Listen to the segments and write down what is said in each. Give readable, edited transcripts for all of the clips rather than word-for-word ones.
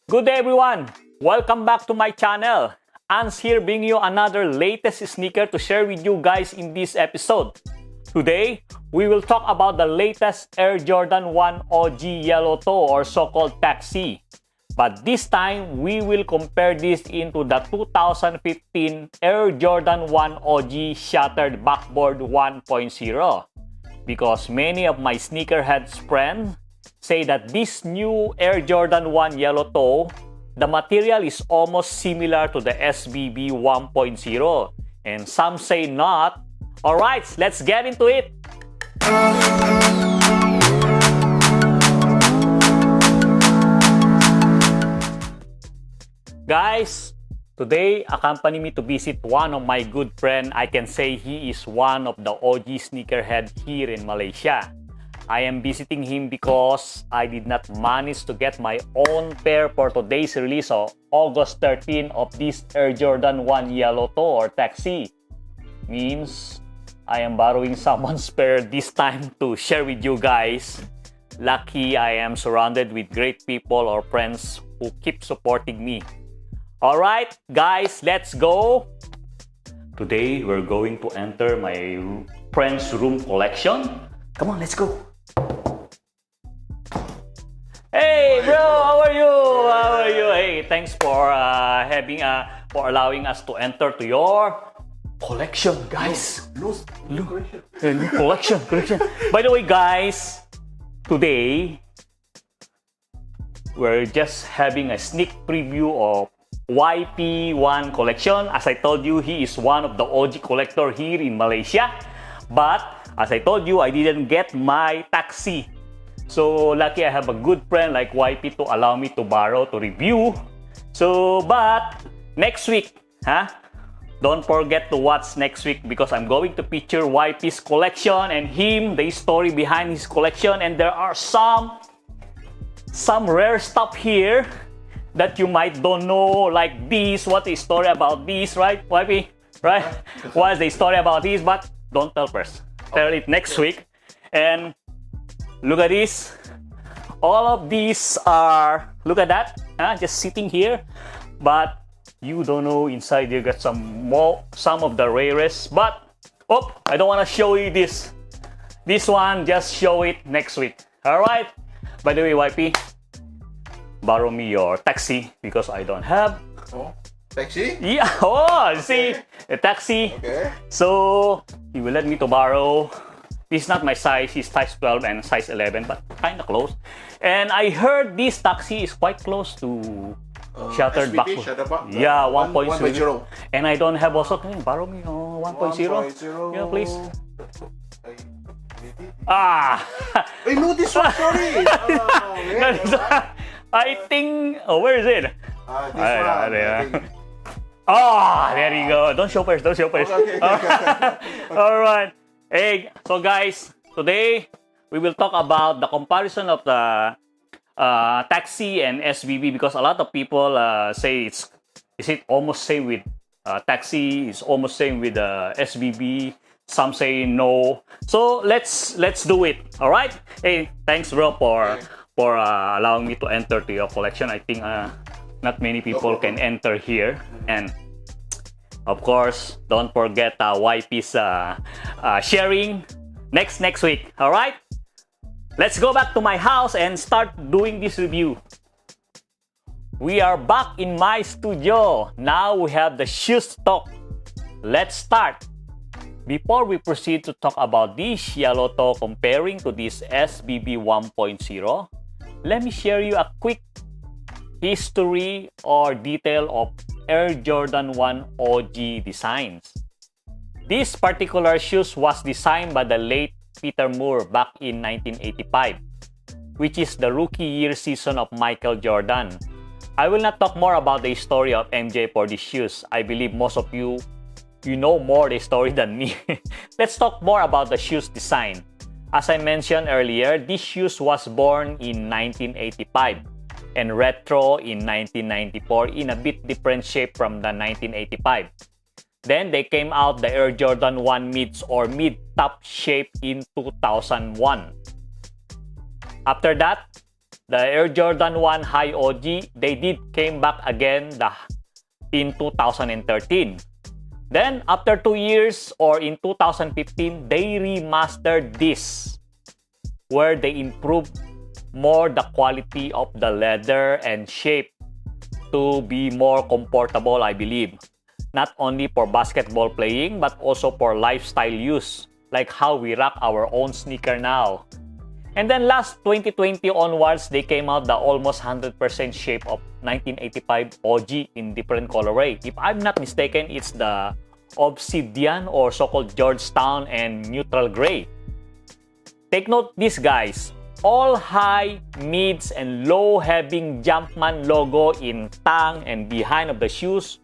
Good day everyone! Welcome back to my channel. Antz here bringing you another latest sneaker to share with you guys in this episode. Today, we will talk about the latest Air Jordan 1 OG Yellow Toe or so-called Taxi. But this time, we will compare this into the 2015 Air Jordan 1 OG Shattered Backboard 1.0. Because many of my sneakerheads friends say that this new Air Jordan 1 Yellow Toe, the material is almost similar to the SBB 1.0. And some say not. Alright, let's get into it! Guys, today accompany me to visit one of my good friend. I can say he is one of the OG sneakerhead here in Malaysia. I am visiting him because I did not manage to get my own pair for today's release of August 13 of this Air Jordan 1 Yellow Toe or Taxi. Means I am borrowing someone's pair this time to share with you guys. Lucky I am surrounded with great people or friends who keep supporting me. Alright guys, let's go! Today we're going to enter my friend's room collection. Come on, let's go! Hey bro, how are you? How are you? Hey, thanks for allowing us to enter to your collection, guys. New collection. Collection. By the way, guys, today we're just having a sneak preview of YP1 collection. As I told you, he is one of the OG collector here in Malaysia. But as I told you, I didn't get my Taxi. So lucky I have a good friend like YP to allow me to borrow to review. So but next week, don't forget to watch next week because I'm going to feature YP's collection and him, the story behind his collection, and there are some rare stuff here that you might don't know, like this. What is the story about this, right, YP? Right? What is the story about this? But don't tell first. Tell it next week. And look at this. All of these are, look at that, just sitting here. But you don't know inside you got some of the rarest. But I don't want to show you this. This one, just show it next week. All right. By the way, YP, borrow me your Taxi because I don't have. Oh, Taxi? Yeah. Oh, see, a Taxi. Okay. So he will let me to borrow. This is not my size. He's size 12 and size 11, but kind of close. And I heard this Taxi is quite close to Shattered Backboard. Yeah, 1.0. And I don't have also. Can you borrow me 1.0? Yeah, please. I know this one, sorry. I think. Oh, where is it? This one. There you go. Don't show first. Okay. All right. Hey, so guys, today we will talk about the comparison of the Taxi and SBB because a lot of people say is it almost same with Taxi? Is almost same with SBB? Some say no. So let's do it. All right. Hey, thanks bro for allowing me to enter to your collection. I think not many people can enter here. And of course, don't forget YP's sharing next week. All right. Let's go back to my house and start doing this review. We are back in my studio. Now we have the shoes talk. Let's start. Before we proceed to talk about this Yellow Toe comparing to this SBB 1.0, let me share you a quick history or detail of Air Jordan 1 OG designs. This particular shoes was designed by the late Peter Moore back in 1985, which is the rookie year season of Michael Jordan. I will not talk more about the story of MJ for these shoes. I believe most of you know more the story than me. Let's talk more about the shoes design. As I mentioned earlier, this shoes was born in 1985 and retro in 1994 in a bit different shape from the 1985. Then they came out the Air Jordan 1 mids or mid-top shape in 2001. After that, the Air Jordan 1 High OG, they did came back again in 2013. Then, after 2 years or in 2015, they remastered this, where they improved more the quality of the leather and shape to be more comfortable, I believe. Not only for basketball playing, but also for lifestyle use, like how we rock our own sneaker now. And then last 2020 onwards, they came out the almost 100% shape of 1985 OG in different colorway. If I'm not mistaken, it's the Obsidian or so-called Georgetown and Neutral Gray. Take note this, guys. All high, mids, and low having Jumpman logo in tongue and behind of the shoes,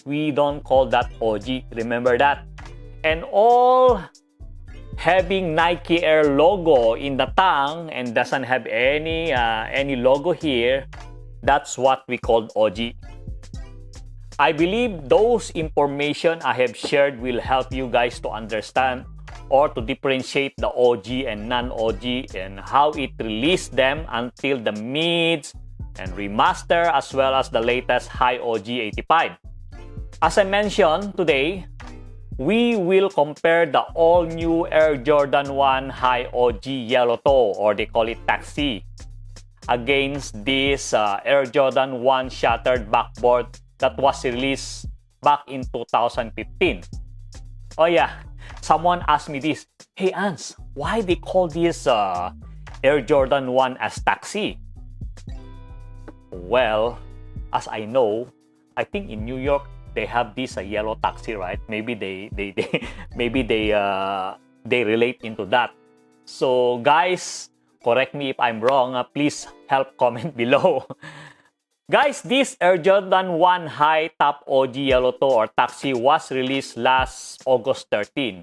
we don't call that OG. Remember that. And all having Nike Air logo in the tongue and doesn't have any logo here, that's what we call OG. I believe those information I have shared will help you guys to understand or to differentiate the OG and non-OG and how it released them until the mids and remaster as well as the latest high OG 85. As I mentioned today, we will compare the all-new Air Jordan 1 High OG Yellow Toe, or they call it Taxi, against this Air Jordan 1 Shattered Backboard that was released back in 2015. Oh yeah, someone asked me this, "Hey Antz, why they call this Air Jordan 1 as Taxi?" Well, as I know, I think in New York, they have this yellow taxi, right? Maybe they relate into that. So guys, correct me if I'm wrong. Please help comment below. Guys, this Air Jordan 1 High Top OG Yellow Toe or Taxi was released last August 13.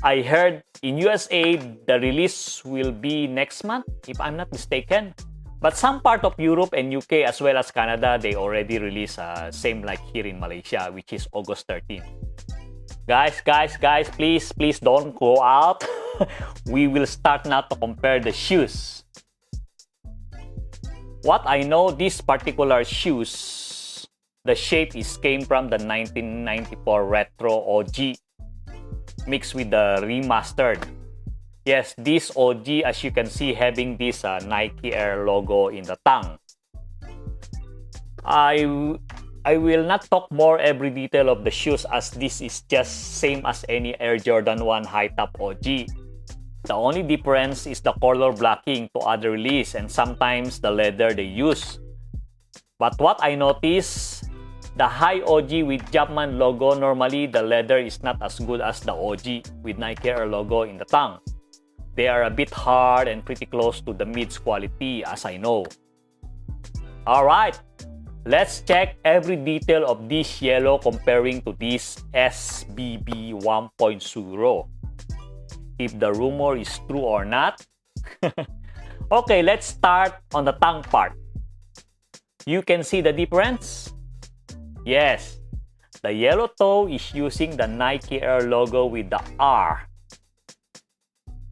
I heard in USA the release will be next month, if I'm not mistaken. But some part of Europe and UK as well as Canada, they already released same like here in Malaysia, which is August 13. Guys, please don't go out. We will start now to compare the shoes. What I know, this particular shoes, the shape came from the 1994 Retro OG mixed with the remastered. Yes, this OG, as you can see, having this Nike Air logo in the tongue. I will not talk more every detail of the shoes as this is just same as any Air Jordan 1 High Top OG. The only difference is the color blocking to other release and sometimes the leather they use. But what I noticed, the High OG with Jumpman logo, normally the leather is not as good as the OG with Nike Air logo in the tongue. They are a bit hard and pretty close to the mids quality, as I know. Alright, let's check every detail of this yellow comparing to this SBB 1.0. If the rumor is true or not. Okay, let's start on the tongue part. You can see the difference? Yes, the yellow toe is using the Nike Air logo with the R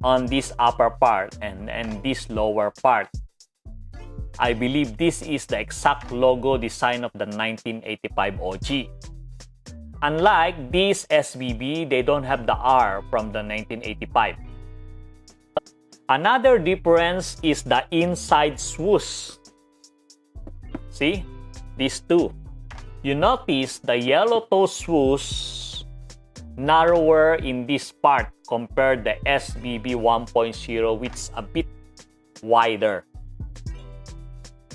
on this upper part and this lower part. I believe this is the exact logo design of the 1985 OG. Unlike this SBB, they don't have the R from the 1985. Another difference is the inside swoosh. See? These two. You notice the yellow toe swoosh narrower in this part compared the SBB 1.0, which is a bit wider.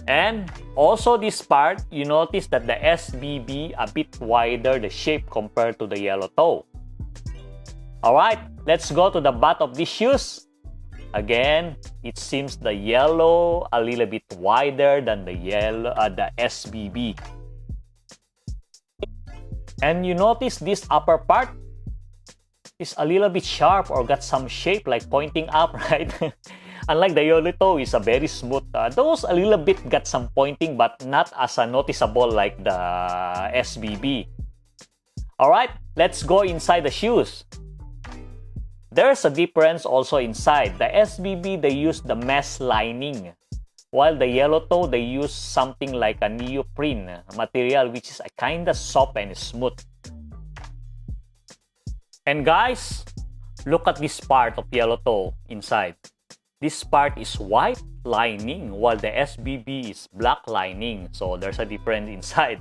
And also this part, you notice that the SBB a bit wider the shape compared to the yellow toe. Alright, let's go to the butt of these shoes. Again, it seems the yellow a little bit wider than the SBB. And you notice this upper part is a little bit sharp or got some shape like pointing up, right? Unlike the yellow toe is a very smooth. Those a little bit got some pointing but not as noticeable like the SBB. Alright, let's go inside the shoes. There's a difference also inside. The SBB, they use the mesh lining, while the yellow toe, they use something like a neoprene material, which is a kind of soft and smooth. And guys, look at this part of yellow toe inside. This part is white lining, while the SBB is black lining. So there's a difference inside.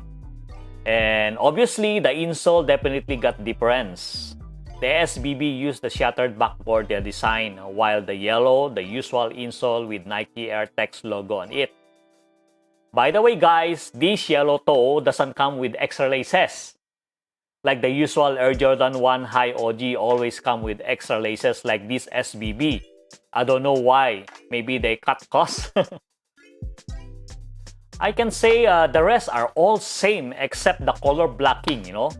And obviously, the insole definitely got difference. The SBB used the shattered backboard design, while the yellow, the usual insole with Nike Air Text logo on it. By the way guys, this yellow toe doesn't come with extra laces. Like the usual Air Jordan 1 High OG always come with extra laces like this SBB. I don't know why. Maybe they cut costs. I can say the rest are all same except the color blocking, you know.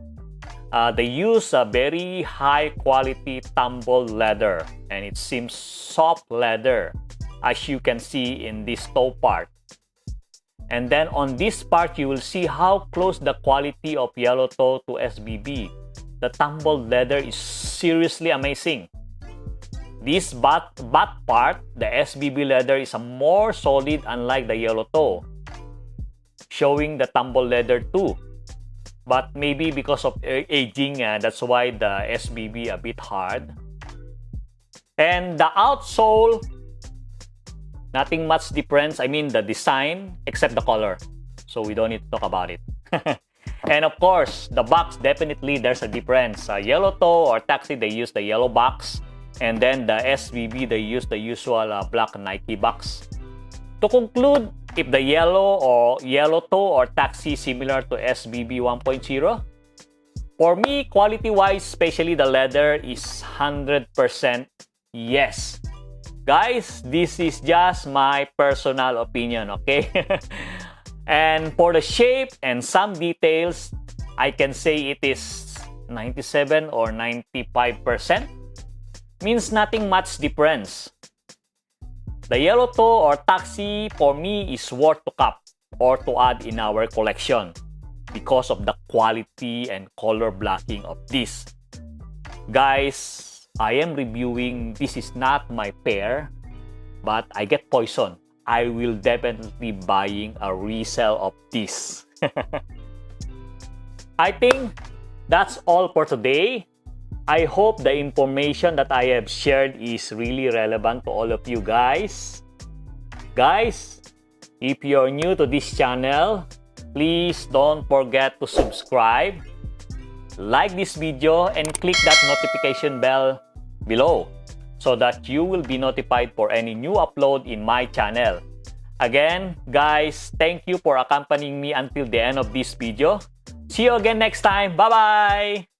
They use a very high quality tumbled leather, and it seems soft leather as you can see in this toe part. And then on this part, you will see how close the quality of yellow toe to SBB. The tumbled leather is seriously amazing. This butt part, the SBB leather is a more solid unlike the yellow toe, showing the tumbled leather too. But maybe because of aging, that's why the SBB a bit hard. And the outsole, nothing much difference. I mean the design, except the color. So we don't need to talk about it. And of course, the box, definitely there's a difference. Yellow toe or taxi, they use the yellow box. And then the SBB, they use the usual black Nike box. To conclude, if the yellow toe or taxi similar to SBB 1.0, for me, quality-wise, especially the leather, is 100% yes. Guys, this is just my personal opinion, okay? And for the shape and some details, I can say it is 97 or 95%. Means nothing much difference. The yellow toe or taxi for me is worth to cap or to add in our collection because of the quality and color blocking of this. Guys, I am reviewing, this is not my pair, but I get poison. I will definitely buying a resale of this. I think that's all for today. I hope the information that I have shared is really relevant to all of you guys. Guys, if you're new to this channel, please don't forget to subscribe, like this video, and click that notification bell below so that you will be notified for any new upload in my channel. Again, guys, thank you for accompanying me until the end of this video. See you again next time. Bye-bye!